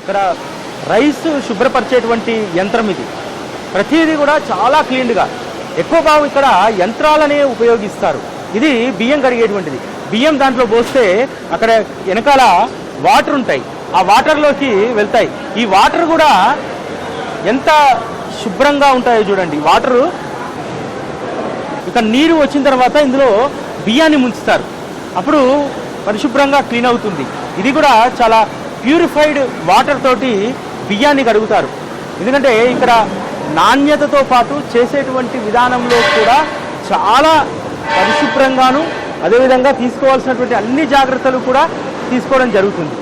ఇక్కడ రైస్ శుభ్రపరిచేటువంటి యంత్రం ఇది. ప్రతిదీ కూడా చాలా క్లీన్గా, ఎక్కువ భాగం ఇక్కడ యంత్రాలనే ఉపయోగిస్తారు. ఇది బియ్యం కడిగేటువంటిది. బియ్యం దాంట్లో పోస్తే అక్కడ వెనకాల వాటర్ ఉంటాయి, ఆ వాటర్లోకి వెళ్తాయి. ఈ వాటర్ కూడా ఎంత శుభ్రంగా ఉంటాయో చూడండి. వాటరు ఇక నీరు వచ్చిన తర్వాత ఇందులో బియ్యాన్ని ముంచుతారు, అప్పుడు పరిశుభ్రంగా క్లీన్ అవుతుంది. ఇది కూడా చాలా ప్యూరిఫైడ్ వాటర్ తోటి బియ్యాన్ని కడుగుతారు. ఎందుకంటే ఇక్కడ నాణ్యతతో పాటు చేసేటువంటి విధానంలో కూడా చాలా పరిశుభ్రంగాను, అదేవిధంగా తీసుకోవాల్సినటువంటి అన్ని జాగ్రత్తలు కూడా తీసుకోవడం జరుగుతుంది.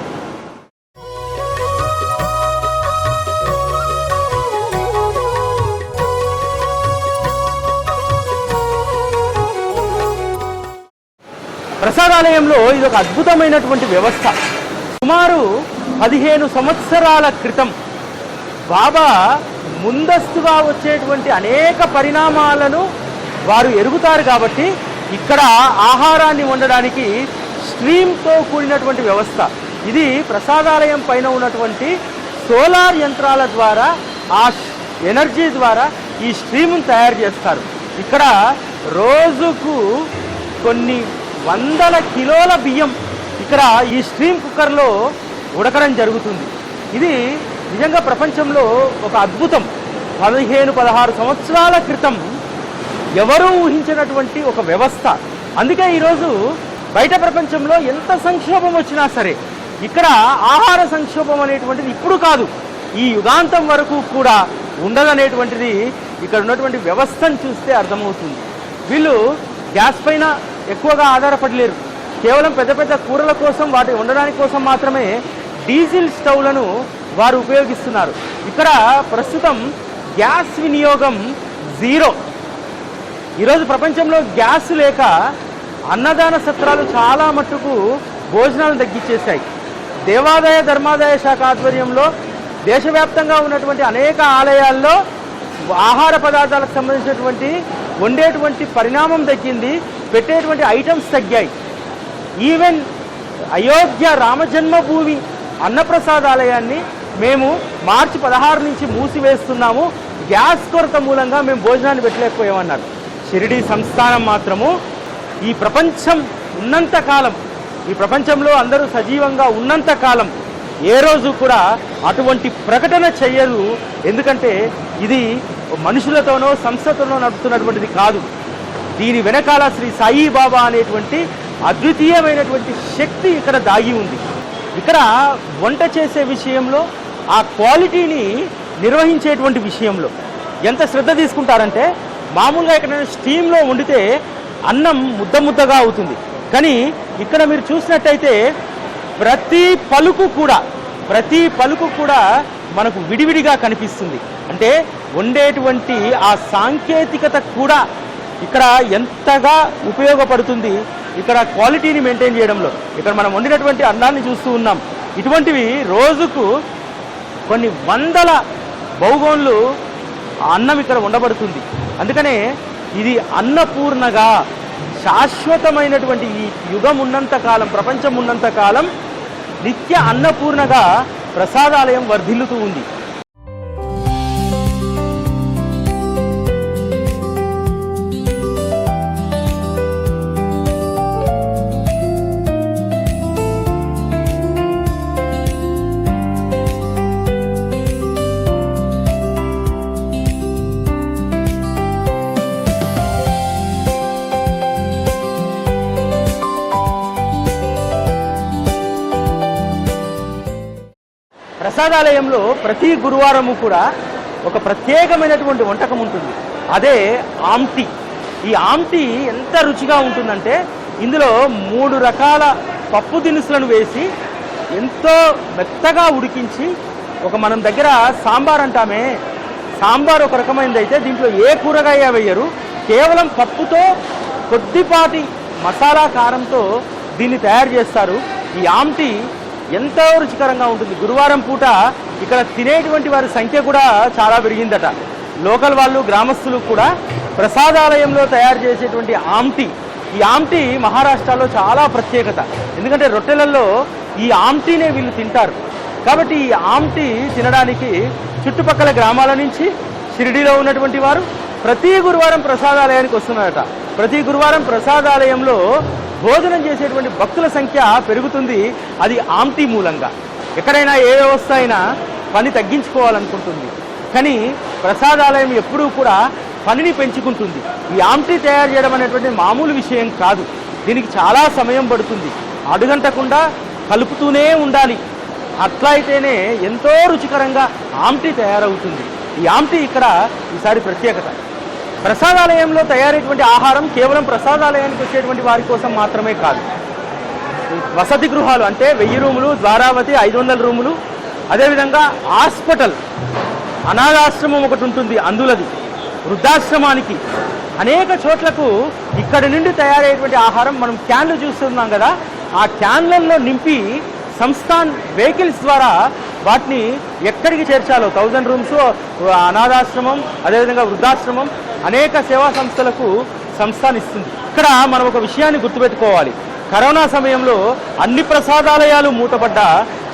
ప్రసాదాలయంలో ఇది ఒక అద్భుతమైనటువంటి వ్యవస్థ. సుమారు 15 సంవత్సరాల క్రితం బాబా ముందస్తుగా వచ్చేటువంటి అనేక పరిణామాలను వారు ఎరుగుతారు. కాబట్టి ఇక్కడ ఆహారాన్ని వండడానికి స్ట్రీమ్తో కూడినటువంటి వ్యవస్థ ఇది. ప్రసాదాలయం పైన ఉన్నటువంటి సోలార్ యంత్రాల ద్వారా, ఆ ఎనర్జీ ద్వారా ఈ స్ట్రీమ్ను తయారు చేస్తారు. ఇక్కడ రోజుకు కొన్ని వందల కిలోల బియ్యం ఇక్కడ ఈ స్ట్రీమ్ కుక్కర్లో ఉడకడం జరుగుతుంది. ఇది నిజంగా ప్రపంచంలో ఒక అద్భుతం. 15-16 సంవత్సరాల క్రితం ఎవరూ ఊహించినటువంటి ఒక వ్యవస్థ. అందుకే ఈరోజు బయట ప్రపంచంలో ఎంత సంక్షోభం వచ్చినా సరే ఇక్కడ ఆహార సంక్షోభం అనేటువంటిది ఇప్పుడు కాదు, ఈ యుగాంతం వరకు కూడా ఉండదనేటువంటిది ఇక్కడ ఉన్నటువంటి వ్యవస్థను చూస్తే అర్థమవుతుంది. వీళ్ళు గ్యాస్ పైన ఎక్కువగా ఆధారపడలేరు. కేవలం పెద్ద పెద్ద కూరల కోసం, వాటి వండడానికి కోసం మాత్రమే డీజిల్ స్టవ్లను వారు ఉపయోగిస్తున్నారు. ఇక్కడ ప్రస్తుతం గ్యాస్ వినియోగం 0. ఈరోజు ప్రపంచంలో గ్యాస్ లేక అన్నదాన సత్రాలు చాలా మట్టుకు భోజనాలను తగ్గించేశాయి. దేవాదాయ ధర్మాదాయ శాఖ ఆధ్వర్యంలో దేశవ్యాప్తంగా ఉన్నటువంటి అనేక ఆలయాల్లో ఆహార పదార్థాలకు సంబంధించినటువంటి వండేటువంటి పరిణామం తగ్గింది, పెట్టేటువంటి ఐటమ్స్ తగ్గాయి. ఈవెన్ అయోధ్య రామజన్మభూమి అన్నప్రసాదాలయాన్ని మేము మార్చి 16 నుంచి మూసివేస్తున్నాము, గ్యాస్ కొరత మూలంగా మేము భోజనాన్ని పెట్టలేకపోయామన్నారు. షిరిడీ సంస్థానం మాత్రము ఈ ప్రపంచం ఉన్నంతకాలం, ఈ ప్రపంచంలో అందరూ సజీవంగా ఉన్నంతకాలం ఏ రోజు కూడా అటువంటి ప్రకటన చెయ్యరు. ఎందుకంటే ఇది మనుషులతోనో సంస్థతోనో నడుస్తున్నటువంటిది కాదు. దీని వెనకాల శ్రీ సాయిబాబా అనేటువంటి అద్వితీయమైనటువంటి శక్తి ఇక్కడ దాగి ఉంది. ఇక్కడ వంట చేసే విషయంలో, ఆ క్వాలిటీని నిర్వహించేటువంటి విషయంలో ఎంత శ్రద్ధ తీసుకుంటారంటే, మామూలుగా ఇక్కడ స్టీమ్లో వండితే అన్నం ముద్ద ముద్దగా అవుతుంది. కానీ ఇక్కడ మీరు చూసినట్టయితే ప్రతి పలుకు కూడా మనకు విడివిడిగా కనిపిస్తుంది. అంటే వండేటువంటి ఆ సాంకేతికత కూడా ఇక్కడ ఎంతగా ఉపయోగపడుతుంది ఇక్కడ క్వాలిటీని మెయింటైన్ చేయడంలో. ఇక్కడ మనం వండినటువంటి అన్నాన్ని చూస్తూ ఉన్నాం. ఇటువంటివి రోజుకు కొన్ని వందల బహుగోన్లు అన్నం ఇక్కడ వండబడుతుంది. అందుకనే ఇది అన్నపూర్ణగా శాశ్వతమైనటువంటి ఈ యుగం ఉన్నంతకాలం, ప్రపంచం ఉన్నంతకాలం నిత్య అన్నపూర్ణగా ప్రసాదాలయం వర్ధిల్లుతూ ఉంది. ప్రసాదాలయంలో ప్రతి గురువారము కూడా ఒక ప్రత్యేకమైనటువంటి వంటకం ఉంటుంది, అదే ఆమ్టి. ఈ ఆమ్టి ఎంత రుచిగా ఉంటుందంటే ఇందులో 3 రకాల పప్పు దినుసులను వేసి ఎంతో మెత్తగా ఉడికించి, ఒక మనం దగ్గర సాంబార్ అంటామే, సాంబార్ ఒక రకమైనది అయితే దీంట్లో ఏ కూరగాయ వేయరు, కేవలం పప్పుతో కొద్దిపాటి మసాలా కారంతో దీన్ని తయారు చేస్తారు. ఈ ఆమ్టి ఎంతో రుచికరంగా ఉంటుంది. గురువారం పూట ఇక్కడ తినేటువంటి వారి సంఖ్య కూడా చాలా పెరిగిందట. లోకల్ వాళ్ళు, గ్రామస్తులు కూడా ప్రసాదాలయంలో తయారు చేసేటువంటి ఆమ్టి, ఈ ఆమ్టి మహారాష్ట్రలో చాలా ప్రత్యేకత. ఎందుకంటే రొట్టెలలో ఈ ఆమ్టీనే వీళ్ళు తింటారు. కాబట్టి ఈ ఆమ్టి తినడానికి చుట్టుపక్కల గ్రామాల నుంచి షిరిడీలో ఉన్నటువంటి వారు ప్రతి గురువారం ప్రసాదాలయానికి వస్తున్నారట. ప్రతి గురువారం ప్రసాదాలయంలో భోజనం చేసేటువంటి భక్తుల సంఖ్య పెరుగుతుంది. అది ఆమ్టి మూలంగా. ఎక్కడైనా ఏ వ్యవస్థ అయినా పని తగ్గించుకోవాలనుకుంటుంది, కానీ ప్రసాదాలయం ఎప్పుడూ కూడా పనిని పెంచుకుంటుంది. ఈ ఆమ్టి తయారు చేయడం అనేటువంటి మామూలు విషయం కాదు. దీనికి చాలా సమయం పడుతుంది. అడుగంటకుండా కలుపుతూనే ఉండాలి. అట్లా అయితేనే ఎంతో రుచికరంగా ఆమ్టి తయారవుతుంది. ఈ ఆమ్టి ఇక్కడ ఈసారి ప్రత్యేకత. ప్రసాదాలయంలో తయారైనటువంటి ఆహారం కేవలం ప్రసాదాలయానికి వచ్చేటువంటి వారి కోసం మాత్రమే కాదు. వసతి గృహాలు అంటే 1000 రూములు, ద్వారావతి 500 రూములు, అదేవిధంగా హాస్పిటల్, అనాథాశ్రమం ఒకటి ఉంటుంది అందులది, వృద్ధాశ్రమానికి అనేక చోట్లకు ఇక్కడి నుండి తయారయ్యేటువంటి ఆహారం మనం క్యాన్లు చూస్తున్నాం కదా, ఆ క్యాన్లలో నింపి సంస్థాన్ వెహికల్స్ ద్వారా వాటిని ఎక్కడికి చేర్చాలో 1000 రూమ్స్, అనాథాశ్రమం, అదేవిధంగా వృద్ధాశ్రమం, అనేక సేవా సంస్థలకు సంస్థాన్ ఇస్తుంది. ఇక్కడ మనం ఒక విషయాన్ని గుర్తుపెట్టుకోవాలి. కరోనా సమయంలో అన్ని ప్రసాదాలయాలు మూతపడ్డా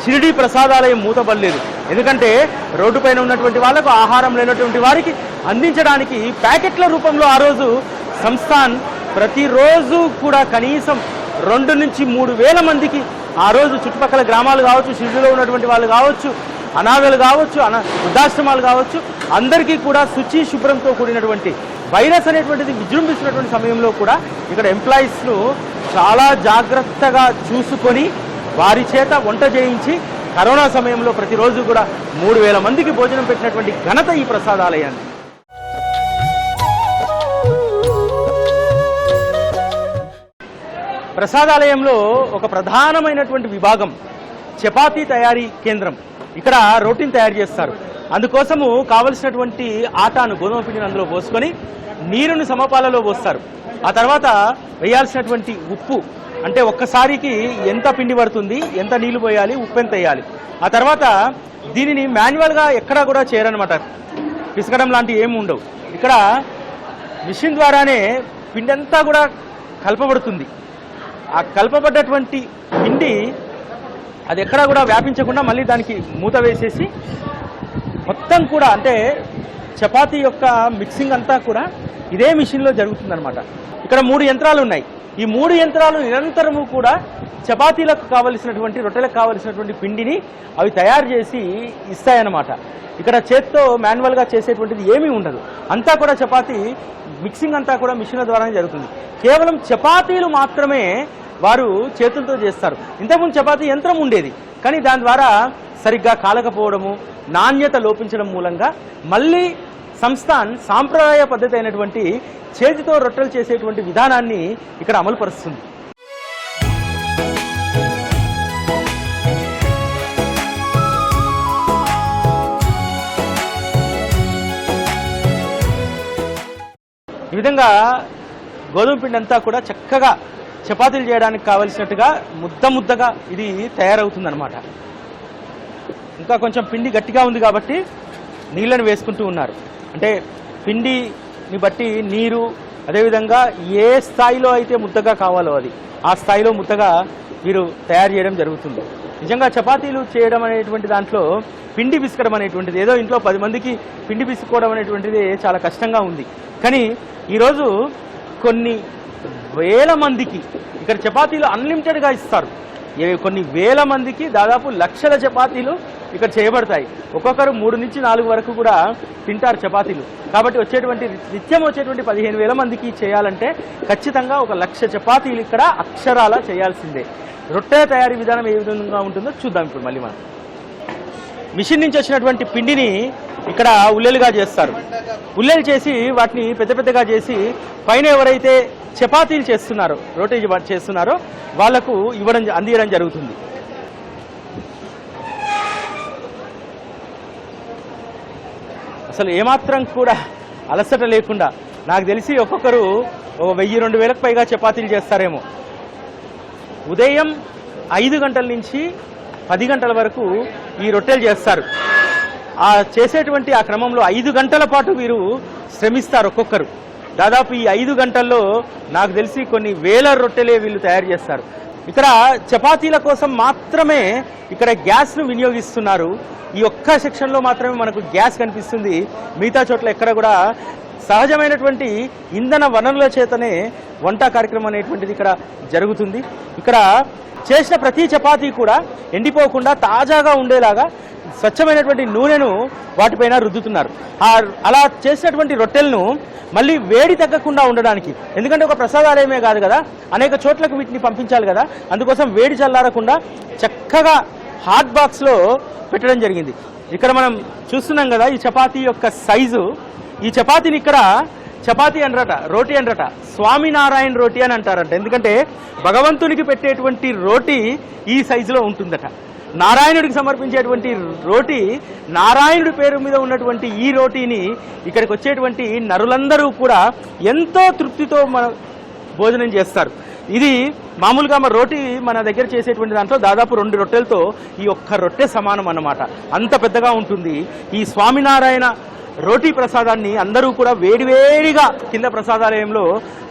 షిరిడీ ప్రసాదాలయం మూతపడలేదు. ఎందుకంటే రోడ్డుపైన ఉన్నటువంటి వాళ్ళకు, ఆహారం లేనటువంటి వారికి అందించడానికి ప్యాకెట్ల రూపంలో ఆ రోజు సంస్థాన్ ప్రతిరోజు కూడా కనీసం 2 నుంచి 3 వేల మందికి ఆ రోజు చుట్టుపక్కల గ్రామాలు కావచ్చు, షిరిడీలో ఉన్నటువంటి వాళ్ళు కావచ్చు, అనాథలు కావచ్చు, వృద్ధాశ్రమాలు కావచ్చు, అందరికీ కూడా శుచి శుభ్రంతో కూడినటువంటి వైరస్ అనేటువంటిది విజృంభిస్తున్నటువంటి సమయంలో కూడా ఇక్కడ ఎంప్లాయీస్ను చాలా జాగ్రత్తగా చూసుకొని వారి చేత వంట చేయించి కరోనా సమయంలో ప్రతిరోజు కూడా 3000 మందికి భోజనం పెట్టినటువంటి ఘనత ఈ ప్రసాదాలయాన్ని. ప్రసాదాలయంలో ఒక ప్రధానమైనటువంటి విభాగం చపాతీ తయారీ కేంద్రం. ఇక్కడ రోటీని తయారు చేస్తారు. అందుకోసము కావలసినటువంటి ఆటాను, గోధుమ పిండిని అందులో పోసుకొని నీరుని సమపాలలో పోస్తారు. ఆ తర్వాత వేయాల్సినటువంటి ఉప్పు, అంటే ఒక్కసారికి ఎంత పిండి పడుతుంది, ఎంత నీళ్లు పోయాలి, ఉప్పు ఎంత వేయాలి. ఆ తర్వాత దీనిని మాన్యువల్గా ఎక్కడా కూడా చేయరనమాట. పిసకడం లాంటివి ఏమి ఉండవు. ఇక్కడ మిషన్ ద్వారానే పిండి అంతా కూడా కలపబడుతుంది. ఆ కలపబడ్డటువంటి పిండి అది ఎక్కడా కూడా వ్యాపించకుండా మళ్ళీ దానికి మూత వేసేసి మొత్తం కూడా, అంటే చపాతీ యొక్క మిక్సింగ్ అంతా కూడా ఇదే మిషన్లో జరుగుతుందన్నమాట. ఇక్కడ 3 యంత్రాలు ఉన్నాయి. ఈ 3 యంత్రాలు నిరంతరము కూడా చపాతీలకు కావలసినటువంటి, రొట్టెలకు కావలసినటువంటి పిండిని అవి తయారు చేసి ఇస్తాయన్నమాట. ఇక్కడ చేత్తో మాన్యువల్గా చేసేటువంటిది ఏమీ ఉండదు. అంతా కూడా చపాతీ మిక్సింగ్ అంతా కూడా మిషన్ల ద్వారానే జరుగుతుంది. కేవలం చపాతీలు మాత్రమే వారు చేతులతో చేస్తారు. ఇంతకుముందు చపాతీ యంత్రం ఉండేది, కానీ దాని ద్వారా సరిగ్గా కాలకపోవడము, నాణ్యత లోపించడం మూలంగా మళ్ళీ సంస్థాన్ సాంప్రదాయ పద్ధతి అయినటువంటి చేతితో రొట్టెలు చేసేటువంటి విధానాన్ని ఇక్కడ అమలుపరుస్తుంది. ఈ విధంగా గోధుమ పిండి అంతా కూడా చక్కగా చపాతీలు చేయడానికి కావలసినట్టుగా ముద్దగా ఇది తయారవుతుందన్నమాట. ఇంకా కొంచెం పిండి గట్టిగా ఉంది కాబట్టి నీళ్ళని వేసుకుంటూ ఉన్నారు. అంటే పిండిని బట్టి నీరు, అదేవిధంగా ఏ స్థాయిలో అయితే ముద్దగా కావాలో అది ఆ స్థాయిలో ముద్దగా వీరు తయారు చేయడం జరుగుతుంది. నిజంగా చపాతీలు చేయడం అనేటువంటి దాంట్లో పిండి పిసకడం అనేటువంటిది, ఏదో ఇంట్లో 10 మందికి పిండి పిసుకోవడం అనేటువంటిది చాలా కష్టంగా ఉంది. కానీ ఈరోజు కొన్ని వేల మందికి ఇక్కడ చపాతీలు అన్లిమిటెడ్గా ఇస్తారు. కొన్ని వేల మందికి దాదాపు లక్షల చపాతీలు ఇక్కడ చేయబడతాయి. ఒక్కొక్కరు 3 నుంచి 4 వరకు కూడా తింటారు చపాతీలు. కాబట్టి నిత్యం వచ్చేటువంటి 15,000 మందికి చేయాలంటే ఖచ్చితంగా 1,00,000 చపాతీలు ఇక్కడ అక్షరాల చేయాల్సిందే. రొట్టె తయారీ విధానం ఏ విధంగా ఉంటుందో చూద్దాం ఇప్పుడు మళ్ళీ మనం. మిషన్ నుంచి వచ్చినటువంటి పిండిని ఇక్కడ ఉల్లెలుగా చేస్తారు. ఉల్లెలు చేసి వాటిని పెద్దగా చేసి పైన ఎవరైతే చపాతీలు చేస్తున్నారో, రోటీ చేస్తున్నారో వాళ్లకు అందియడం జరుగుతుంది. అసలు ఏమాత్రం కూడా అలసట లేకుండా నాకు తెలిసి ఒక్కొక్కరు 1000-2000కు పైగా చపాతీలు చేస్తారేమో. ఉదయం 5 గంటల నుంచి 10 గంటల వరకు ఈ రొట్టెలు చేస్తారు. ఆ చేసేటువంటి ఆ క్రమంలో 5 గంటల పాటు వీరు శ్రమిస్తారు ఒక్కొక్కరు. దాదాపు ఈ 5 గంటల్లో నాకు తెలిసి కొన్ని వేల రొట్టెలే వీళ్ళు తయారు చేస్తారు. ఇక్కడ చపాతీల కోసం మాత్రమే ఇక్కడ గ్యాస్ను వినియోగిస్తున్నారు. ఈ ఒక్క సెక్షన్లో మాత్రమే మనకు గ్యాస్ కనిపిస్తుంది. మిగతా చోట్ల ఎక్కడ కూడా సహజమైనటువంటి ఇంధన వనరుల చేతనే వంట కార్యక్రమం అనేటువంటిది ఇక్కడ జరుగుతుంది. ఇక్కడ చేసిన ప్రతి చపాతీ కూడా ఎండిపోకుండా తాజాగా ఉండేలాగా స్వచ్ఛమైనటువంటి నూనెను వాటిపైన రుద్దుతున్నారు. అలా చేసినటువంటి రొట్టెలను మళ్ళీ వేడి తగ్గకుండా ఉండడానికి, ఎందుకంటే ఒక ప్రసాదాలయమే కాదు కదా, అనేక చోట్లకు వీటిని పంపించాలి కదా, అందుకోసం వేడి చల్లారకుండా చక్కగా హాట్ బాక్స్లో పెట్టడం జరిగింది. ఇక్కడ మనం చూస్తున్నాం కదా ఈ చపాతీ యొక్క సైజు. ఈ చపాతీని ఇక్కడ చపాతీ అనరట, రోటీ అనరట, స్వామినారాయణ రోటీ అని అంటారంట. ఎందుకంటే భగవంతునికి పెట్టేటువంటి రోటీ ఈ సైజులో ఉంటుందట. నారాయణుడికి సమర్పించేటువంటి రోటీ, నారాయణుడి పేరు మీద ఉన్నటువంటి ఈ రోటీని ఇక్కడికి వచ్చేటువంటి నరులందరూ కూడా ఎంతో తృప్తితో భోజనం చేస్తారు. ఇది మామూలుగా రోటీ మన దగ్గర చేసేటువంటి దాంట్లో దాదాపు 2 రొట్టెలతో ఈ ఒక్క రొట్టె సమానం అన్నమాట. అంత పెద్దగా ఉంటుంది. ఈ స్వామినారాయణ రోటీ ప్రసాదాన్ని అందరూ కూడా వేడివేడిగా కింద ప్రసాదాలయంలో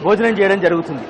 భోజనం చేయడం జరుగుతుంది.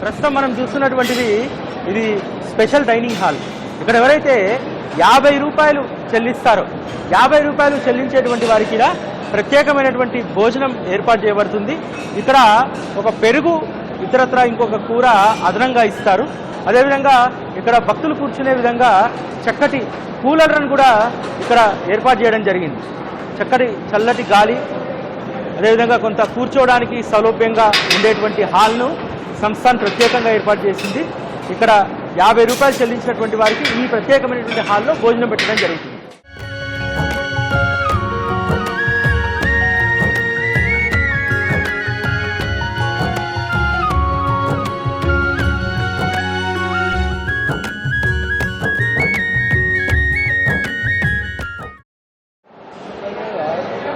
ప్రస్తుతం మనం చూస్తున్నటువంటిది ఇది స్పెషల్ డైనింగ్ హాల్. ఇక్కడ ఎవరైతే 50 రూపాయలు చెల్లిస్తారో, 50 రూపాయలు చెల్లించేటువంటి వారికి ఇలా ప్రత్యేకమైనటువంటి భోజనం ఏర్పాటు చేయబడుతుంది. ఇక్కడ ఒక పెరుగు, ఇతరత్ర ఇంకొక కూర అదనంగా ఇస్తారు. అదేవిధంగా ఇక్కడ భక్తులు కూర్చునే విధంగా చక్కటి కూలర్లను కూడా ఇక్కడ ఏర్పాటు చేయడం జరిగింది. చక్కటి చల్లటి గాలి, అదేవిధంగా కొంత కూర్చోవడానికి సౌలభ్యంగా ఉండేటువంటి హాల్ను సంస్థాన్ ప్రత్యేకంగా ఏర్పాటు చేసింది. ఇక్కడ 50 రూపాయలు చెల్లించినటువంటి వారికి ఈ ప్రత్యేకమైనటువంటి హాల్లో భోజనం పెట్టడం జరుగుతుంది.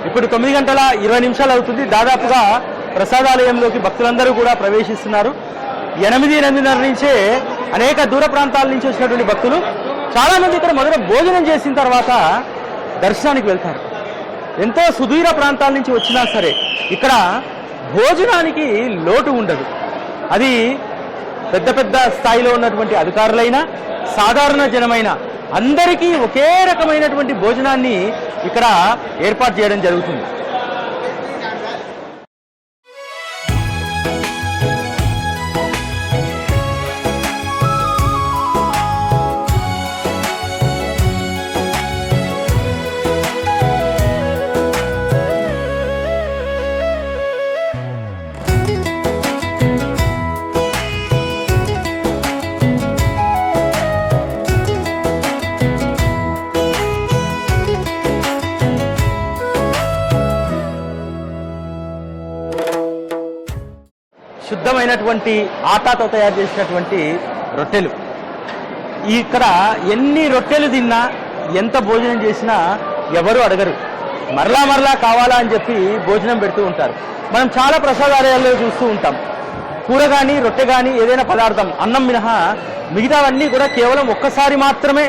ఇప్పుడు 9 గంటల 20 నిమిషాలు అవుతుంది. దాదాపుగా ప్రసాదాలయంలోకి భక్తులందరూ కూడా ప్రవేశిస్తున్నారు. 8-8:30 నుంచే అనేక దూర ప్రాంతాల నుంచి వచ్చినటువంటి భక్తులు చాలామంది ఇక్కడ మొదట భోజనం చేసిన తర్వాత దర్శనానికి వెళ్తారు. ఎంతో సుదూర ప్రాంతాల నుంచి వచ్చినా సరే ఇక్కడ భోజనానికి లోటు ఉండదు. అది పెద్ద పెద్ద స్థాయిలో ఉన్నటువంటి అధికారులైనా సాధారణ జనమైన అందరికీ ఒకే రకమైనటువంటి భోజనాన్ని ఇక్కడ ఏర్పాటు చేయడం జరుగుతుంది. శుద్ధమైనటువంటి ఆటాతో తయారు చేసినటువంటి రొట్టెలు. ఇక్కడ ఎన్ని రొట్టెలు తిన్నా, ఎంత భోజనం చేసినా ఎవరు అడగరు. మరలా మరలా కావాలా అని చెప్పి భోజనం పెడుతూ ఉంటారు. మనం చాలా ప్రసాదాలయాల్లో చూస్తూ ఉంటాం. కూర కానీ, రొట్టె కానీ, ఏదైనా పదార్థం అన్నం మినహా మిగతావన్నీ కూడా కేవలం ఒక్కసారి మాత్రమే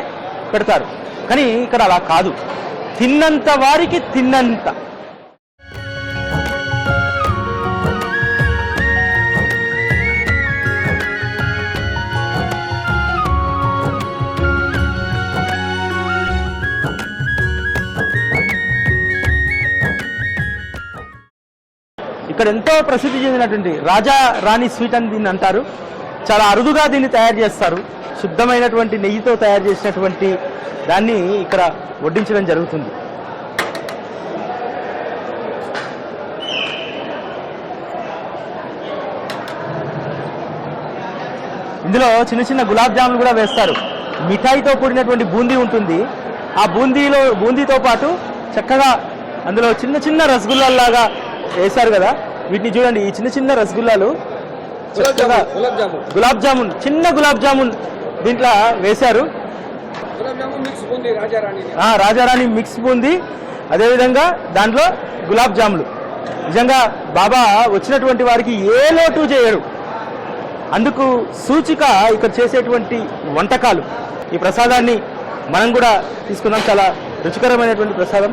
పెడతారు. కానీ ఇక్కడ అలా కాదు. తిన్నంత వారికి తిన్నంత. ఇక్కడ ఎంతో ప్రసిద్ధి చెందినటువంటి రాజా రాణి స్వీట్ అని దీన్ని అంటారు. చాలా అరుదుగా దీన్ని తయారు చేస్తారు. శుద్ధమైనటువంటి నెయ్యితో తయారు చేసినటువంటి దాన్ని ఇక్కడ వడ్డించడం జరుగుతుంది. ఇందులో చిన్న చిన్న గులాబ్ జాములు కూడా వేస్తారు. మిఠాయితో కూడినటువంటి బూందీ ఉంటుంది. ఆ బూందీతో పాటు చక్కగా అందులో చిన్న చిన్న రసగుల్లాగా వేశారు కదా, వీటిని చూడండి. ఈ చిన్న చిన్న రసగుల్లాలు గులాబ్ జామున్, చిన్న గులాబ్ జామున్ దీంట్లో వేశారు. రాజారాణి మిక్స్ బూందీ, అదేవిధంగా దాంట్లో గులాబ్ జాములు. నిజంగా బాబా వచ్చినటువంటి వారికి ఏ లోటు చేయరు. అందుకు సూచిక ఇక్కడ చేసేటువంటి వంటకాలు. ఈ ప్రసాదాన్ని మనం కూడా తీసుకుందాం. చాలా రుచికరమైనటువంటి ప్రసాదం.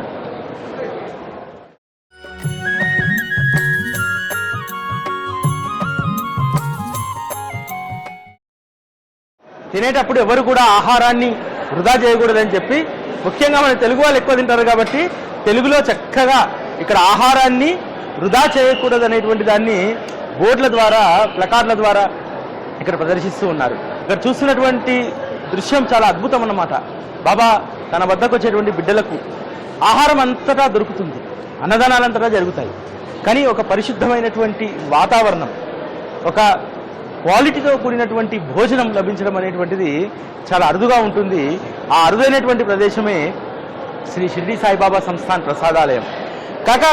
తినేటప్పుడు ఎవరు కూడా ఆహారాన్ని వృధా చేయకూడదని చెప్పి, ముఖ్యంగా మన తెలుగు వాళ్ళు ఎక్కువ తింటారు కాబట్టి తెలుగులో చక్కగా ఇక్కడ ఆహారాన్ని వృధా చేయకూడదు అనేటువంటి దాన్ని బోర్డుల ద్వారా, ప్లకార్డుల ద్వారా ఇక్కడ ప్రదర్శిస్తూ ఉన్నారు. ఇక్కడ చూస్తున్నటువంటి దృశ్యం చాలా అద్భుతం అన్నమాట. బాబా తన వద్దకు వచ్చేటువంటి బిడ్డలకు ఆహారం అంతటా దొరుకుతుంది, అన్నదానాలంతటా జరుగుతాయి. కానీ ఒక పరిశుద్ధమైనటువంటి వాతావరణం, ఒక క్వాలిటీతో కూడినటువంటి భోజనం లభించడం అనేటువంటిది చాలా అరుదుగా ఉంటుంది. ఆ అరుదైనటువంటి ప్రదేశమే శ్రీ షిర్డీ సాయిబాబా సంస్థాన్ ప్రసాదాలయం. కాకా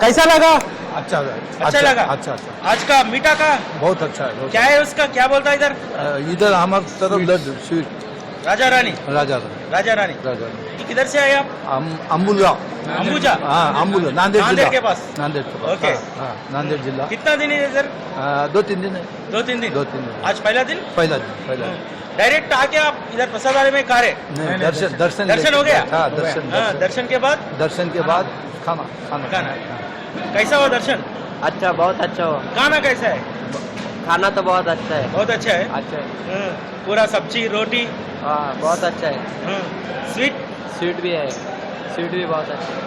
कैसा लगा? अच्छा लगा। अच्छा। आज का मीठा का बहुत अच्छा है। क्या है उसका, क्या बोलता है इधर? इधर हमारे तरफ लड्डू स्वीट राजा रानी। राजा किधर से आए आप? अम्बुजा। हाँ, अम्बुजा नांदेड़ के पास। नांदेड़ ओके। नांदेड़ जिला। कितना दिन है इधर? 2-3 दिन है। 2-3 दिन। आज पहला दिन। डायरेक्ट आके आप इधर प्रसादालय में खा रहे? दर्शन हो गया। दर्शन के बाद खाना। कैसा हुआ दर्शन? अच्छा, बहुत अच्छा हुआ। खाना कैसा है? खाना तो बहुत अच्छा है। बहुत अच्छा है। अच्छा है। पूरा सब्जी रोटी। हाँ, बहुत अच्छा है। स्वीट भी है, स्वीट भी बहुत अच्छा है।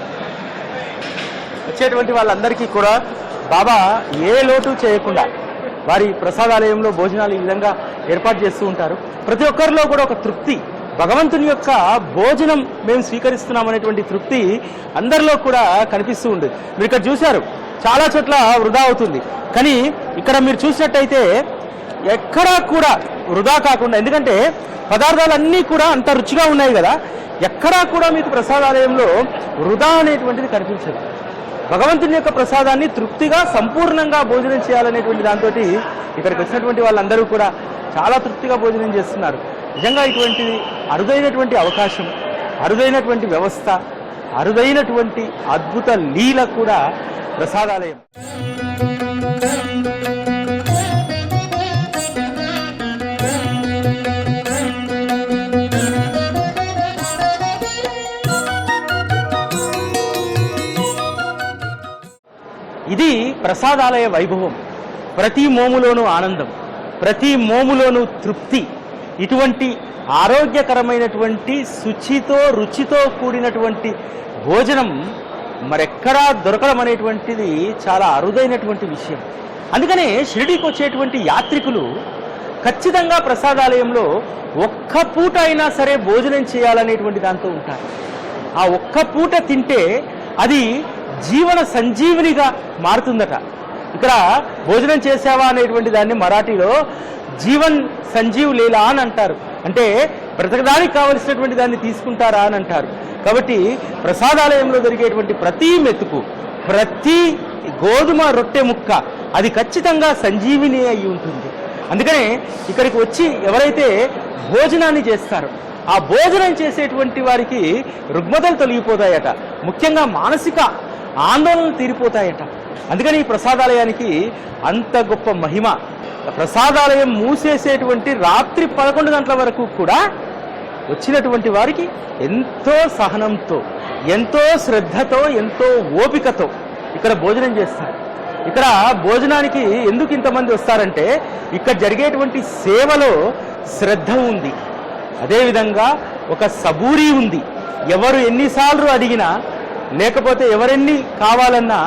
వచ్చేటువంటి వాళ్ళందరికీ కూడా బాబా ఏ లోటు చేయకుండా వారి ప్రసాదాలయంలో భోజనాలు ఈ విధంగా ఏర్పాటు చేస్తూ ఉంటారు. ప్రతి ఒక్కరిలో కూడా ఒక తృప్తి, భగవంతుని యొక్క భోజనం మేము స్వీకరిస్తున్నాం అనేటువంటి తృప్తి అందరిలో కూడా కనిపిస్తూ ఉంది. మీరు ఇక్కడ చూశారు, చాలా చోట్ల వృధా అవుతుంది. కానీ ఇక్కడ మీరు చూసినట్టయితే ఎక్కడా కూడా వృధా కాకుండా, ఎందుకంటే పదార్థాలన్నీ కూడా అంత రుచిగా ఉన్నాయి కదా, ఎక్కడా కూడా మీకు ప్రసాదాలయంలో వృధా అనేటువంటిది కనిపించదు. భగవంతుని యొక్క ప్రసాదాన్ని తృప్తిగా సంపూర్ణంగా భోజనం చేయాలనేటువంటి దాంతో ఇక్కడికి వచ్చినటువంటి వాళ్ళందరూ కూడా చాలా తృప్తిగా భోజనం చేస్తున్నారు. నిజంగా ఇటువంటిది అరుదైనటువంటి అవకాశం, అరుదైనటువంటి వ్యవస్థ, అరుదైనటువంటి అద్భుత లీల కూడా ప్రసాదాలయం. ఇది ప్రసాదాలయ వైభవం. ప్రతి మోములోనూ ఆనందం, ప్రతి మోములోనూ తృప్తి. ఇటువంటి ఆరోగ్యకరమైనటువంటి శుచితో రుచితో కూడినటువంటి భోజనం మరెక్కడా దొరకడం అనేటువంటిది చాలా అరుదైనటువంటి విషయం. అందుకనే షిరిడీకి వచ్చేటువంటి యాత్రికులు ఖచ్చితంగా ప్రసాదాలయంలో ఒక్క పూట అయినా సరే భోజనం చేయాలనేటువంటి దాంతో ఉంటారు. ఆ ఒక్క పూట తింటే అది జీవన సంజీవినిగా మారుతుందట. ఇక్కడ భోజనం చేసావా అనేటువంటి దాన్ని మరాఠీలో జీవన్ సంజీవ్ లీలా అని అంటారు. అంటే బ్రతకడానికి కావలసినటువంటి దాన్ని తీసుకుంటారా అని అంటారు. కాబట్టి ప్రసాదాలయంలో జరిగేటువంటి ప్రతి మెతుకు, ప్రతి గోధుమ రొట్టె ముక్క అది ఖచ్చితంగా సంజీవిని అయి ఉంటుంది. అందుకనే ఇక్కడికి వచ్చి ఎవరైతే భోజనాన్ని చేస్తారో ఆ భోజనం చేసేటువంటి వారికి రుగ్మతలు తొలగిపోతాయట, ముఖ్యంగా మానసిక ఆందోళనలు తీరిపోతాయట. అందుకని ఈ ప్రసాదాలయానికి అంత గొప్ప మహిమ. ప్రసాదాలయం మూసేసేటువంటి రాత్రి 11 గంటల వరకు కూడా వచ్చినటువంటి వారికి ఎంతో సహనంతో, ఎంతో శ్రద్ధతో, ఎంతో ఓపికతో ఇక్కడ భోజనం చేస్తారు. ఇక్కడ భోజనానికి ఎందుకు ఇంతమంది వస్తారంటే ఇక్కడ జరిగేటువంటి సేవలో శ్రద్ధ ఉంది, అదేవిధంగా ఒక సబూరీ ఉంది. ఎవరు ఎన్నిసార్లు అడిగినా లేకపోతే ఎవరెన్ని కావాలన్నా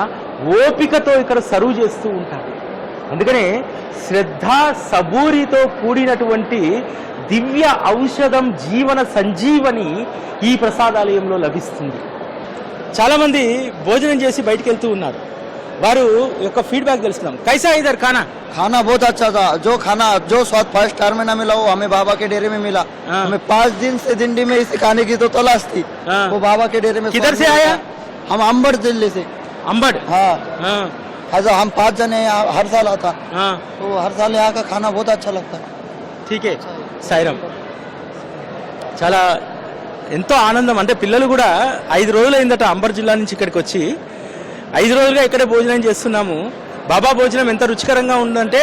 ఓపికతో ఇక్కడ సర్వ్ చేస్తూ ఉంటారు. అందుకనే శ్రద్ధ సబూరితో కూడినటువంటి దివ్య ఔషధం జీవన సంజీవని ఈ ప్రసాదాలయంలో లభిస్తుంది. చాలామంది భోజనం చేసి బయటికి వెళ్తూ ఉన్నారు. వారు యొక్క ఫీడ్బ్యాక్ తెలుసుకుందాం. కైసా ఇదర్ ఖానా? खाना बहुत अच्छा था. जो स्वाद 5 स्टार में ना मिला वो हमें बाबा के डेरे में मिला. हमें 5 दिन से दिंडी में इसे खाने की तो तलाश थी. वो बाबा के डेरे में. किधर से आया? हम अंबड़ जिले से. अंबड़? हाँ. हम 5 जने हर साल आता. तो हर साल यहाँ का खाना बहुत अच्छा लगता है. ठीक है. సాయిరామ్. చాలా ఎంతో ఆనందం. అంటే పిల్లలు కూడా 5 రోజులు అయిందట అంబర్ జిల్లా నుంచి ఇక్కడికి వచ్చి 5 రోజులుగా ఇక్కడే భోజనం చేస్తున్నాము. బాబా భోజనం ఎంత రుచికరంగా ఉందంటే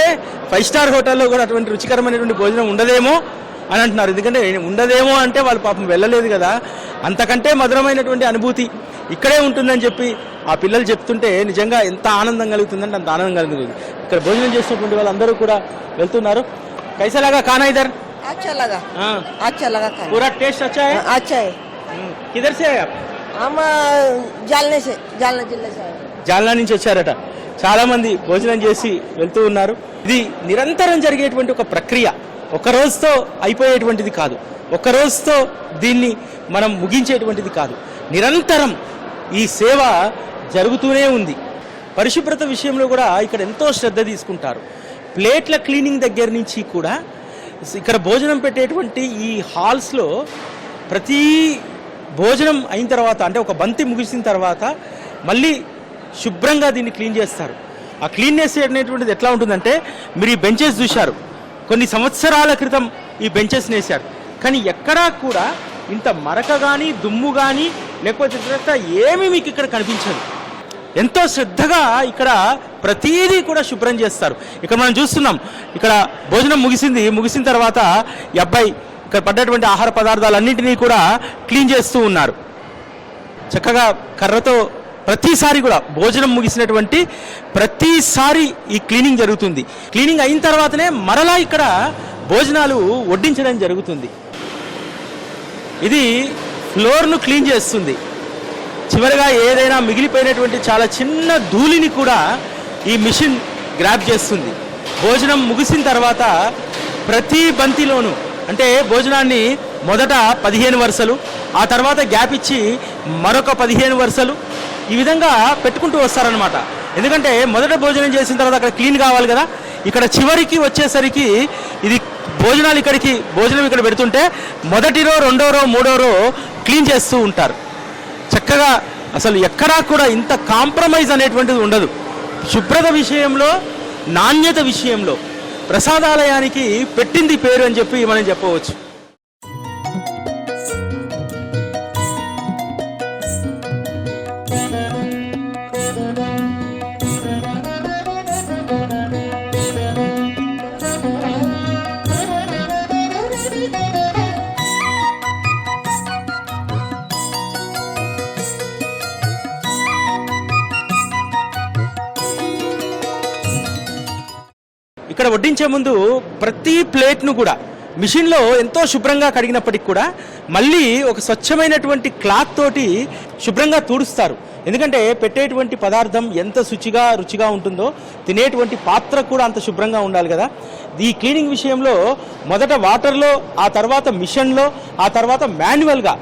5 స్టార్ హోటల్లో కూడా అటువంటి రుచికరమైనటువంటి భోజనం ఉండదేమో అని అంటున్నారు. ఎందుకంటే ఉండదేమో అంటే వాళ్ళు పాపం వెళ్ళలేదు కదా. అంతకంటే మధురమైనటువంటి అనుభూతి ఇక్కడే ఉంటుందని చెప్పి ఆ పిల్లలు చెప్తుంటే నిజంగా ఎంత ఆనందం కలుగుతుందంటే అంత ఆనందం కలుగుతుంది. ఇక్కడ భోజనం చేసినటువంటి వాళ్ళందరూ కూడా వెళ్తున్నారు. కైసలాగా ఖానా ఇదర్? अच्छा लगा. अच्छा लगा खाना. पूरा टेस्ट अच्छा है? अच्छा है. किधर से आए आप? हम जालने जिले से आए. జాల్నా నుంచి వచ్చారట. చాలా మంది భోజనం చేసి వెళ్తూ ఉన్నారు. ఇది నిరంతరం జరిగేటువంటి ఒక ప్రక్రియ, ఒక రోజుతో అయిపోయేటువంటిది కాదు, ఒక రోజుతో దీన్ని మనం ముగించేటువంటిది కాదు. నిరంతరం ఈ సేవ జరుగుతూనే ఉంది. పరిశుభ్రత విషయంలో కూడా ఇక్కడ ఎంతో శ్రద్ధ తీసుకుంటారు. ప్లేట్ల క్లీనింగ్ దగ్గర నుంచి కూడా ఇక్కడ భోజనం పెట్టేటువంటి ఈ హాల్స్లో ప్రతి భోజనం అయిన తర్వాత అంటే ఒక బంతి ముగిసిన తర్వాత మళ్ళీ శుభ్రంగా దీన్ని క్లీన్ చేస్తారు. ఆ క్లీన్నెస్ అనేటువంటిది ఎట్లా ఉంటుందంటే మీరు ఈ బెంచెస్ చూశారు, కొన్ని సంవత్సరాల క్రితం ఈ బెంచెస్ వేశారు, కానీ ఎక్కడా కూడా ఇంత మరక కానీ దుమ్ము కానీ లేకపోతే ఏమీ మీకు ఇక్కడ కనిపించదు. ఎంతో శ్రద్ధగా ఇక్కడ ప్రతీదీ కూడా శుభ్రం చేస్తారు. ఇక్కడ మనం చూస్తున్నాం, ఇక్కడ భోజనం ముగిసిన తర్వాత ఈ అబ్బాయి ఇక్కడ పడ్డటువంటి ఆహార పదార్థాలన్నింటినీ కూడా క్లీన్ చేస్తూ ఉన్నారు. చక్కగా కర్రతో ప్రతిసారి కూడా భోజనం ముగిసినటువంటి ప్రతిసారి ఈ క్లీనింగ్ జరుగుతుంది. క్లీనింగ్ అయిన తర్వాతనే మరలా ఇక్కడ భోజనాలు వడ్డించడం జరుగుతుంది. ఇది ఫ్లోర్ను క్లీన్ చేస్తుంది. చివరిగా ఏదైనా మిగిలిపోయినటువంటి చాలా చిన్న ధూళిని కూడా ఈ మిషన్ గ్రాబ్ చేస్తుంది. భోజనం ముగిసిన తర్వాత ప్రతి బంతిలోనూ అంటే భోజనాన్ని మొదట 15 వరుసలు, ఆ తర్వాత గ్యాప్ ఇచ్చి మరొక 15 వరుసలు ఈ విధంగా పెట్టుకుంటూ వస్తారనమాట. ఎందుకంటే మొదట భోజనం చేసిన తర్వాత అక్కడ క్లీన్ కావాలి కదా. ఇక్కడ చివరికి వచ్చేసరికి ఇది భోజనం ఇక్కడ పెడుతుంటే మొదటి రో, రెండో రో, మూడో రో క్లీన్ చేస్తూ ఉంటారు. చక్కగా అసలు ఎక్కడా కూడా ఇంత కాంప్రమైజ్ అనేటువంటిది ఉండదు. శుభ్రత విషయంలో, నాణ్యత విషయంలో ప్రసాదాలయానికి పెట్టింది పేరు అని చెప్పి మనం చెప్పవచ్చు. ఇక్కడ వడ్డించే ముందు ప్రతి ప్లేట్ను కూడా మిషన్లో ఎంతో శుభ్రంగా కడిగినప్పటికి కూడా మళ్ళీ ఒక స్వచ్ఛమైనటువంటి క్లాత్ తోటి శుభ్రంగా తుడుస్తారు. ఎందుకంటే పెట్టేటువంటి పదార్థం ఎంత రుచిగా ఉంటుందో తినేటువంటి పాత్ర కూడా అంత శుభ్రంగా ఉండాలి కదా. ఈ క్లీనింగ్ విషయంలో మొదట వాటర్లో, ఆ తర్వాత మిషన్లో, ఆ తర్వాత మాన్యువల్గా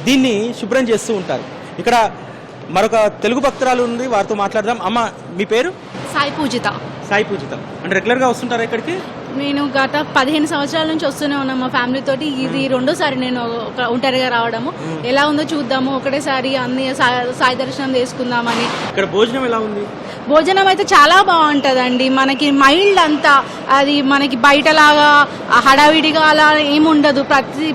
దీన్ని శుభ్రం చేస్తూ ఉంటారు. ఇక్కడ మరొక తెలుగు భక్తురాలు ఉంది, వారితో మాట్లాడదాం. అమ్మ, మీ పేరు? సాయి పూజిత. అంటే రెగ్యులర్గా వస్తుంటారా ఇక్కడికి? నేను గత 15 సంవత్సరాల నుంచి వస్తూనే ఉన్నాను మా ఫ్యామిలీ తోటి. ఇది రెండోసారి నేను ఒంటరిగా రావడము. ఎలా ఉందో చూద్దాము, ఒకటేసారి అన్ని సాయి దర్శనం చేసుకుందామని. ఇక్కడ భోజనం ఎలా ఉంది? భోజనం అయితే చాలా బాగుంటుందండి. మనకి మైల్డ్ అంతా, అది మనకి బయటలాగా హడావిడిగా అలా ఏముండదు.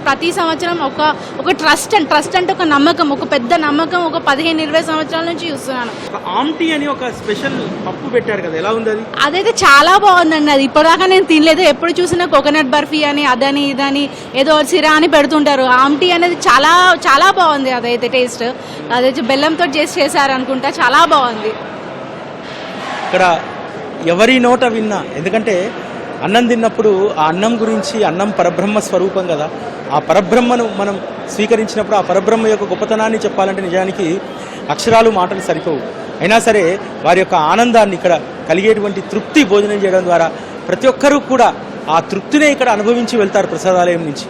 ప్రతి సంవత్సరం ఒక ట్రస్ట్ అంటే ఒక నమ్మకం, ఒక పెద్ద నమ్మకం. ఒక 15-20 సంవత్సరాల నుంచి చూస్తున్నాను. ఆమ్టీ అని ఒక స్పెషల్ పప్పు పెట్టారు కదా, ఎలా ఉంది అది? అదైతే చాలా బాగుందండి. అది ఇప్పటిదాకా నేను తినలేదు. ఎప్పుడు చూసినా కోకోనట్ బర్ఫీ అని అదని ఇదని ఏదో సిరా అని పెడుతుంటారు. ఆమ్టీ అనేది చాలా చాలా బాగుంది. అదైతే టేస్ట్, అదైతే బెల్లంతో చేశారు అనుకుంటా, చాలా బాగుంది. ఇక్కడ ఎవరి నోట విన్నా, ఎందుకంటే అన్నం తిన్నప్పుడు ఆ అన్నం గురించి, అన్నం పరబ్రహ్మ స్వరూపం కదా, ఆ పరబ్రహ్మను మనం స్వీకరించినప్పుడు ఆ పరబ్రహ్మ యొక్క గొప్పతనాన్ని చెప్పాలంటే నిజానికి అక్షరాలు మాటలు సరిపోవు. అయినా సరే వారి యొక్క ఆనందాన్ని ఇక్కడ కలిగేటువంటి తృప్తి భోజనం చేయడం ద్వారా ప్రతి ఒక్కరూ కూడా ఆ తృప్తినే ఇక్కడ అనుభవించి వెళ్తారు ప్రసాదాలయం నుంచి.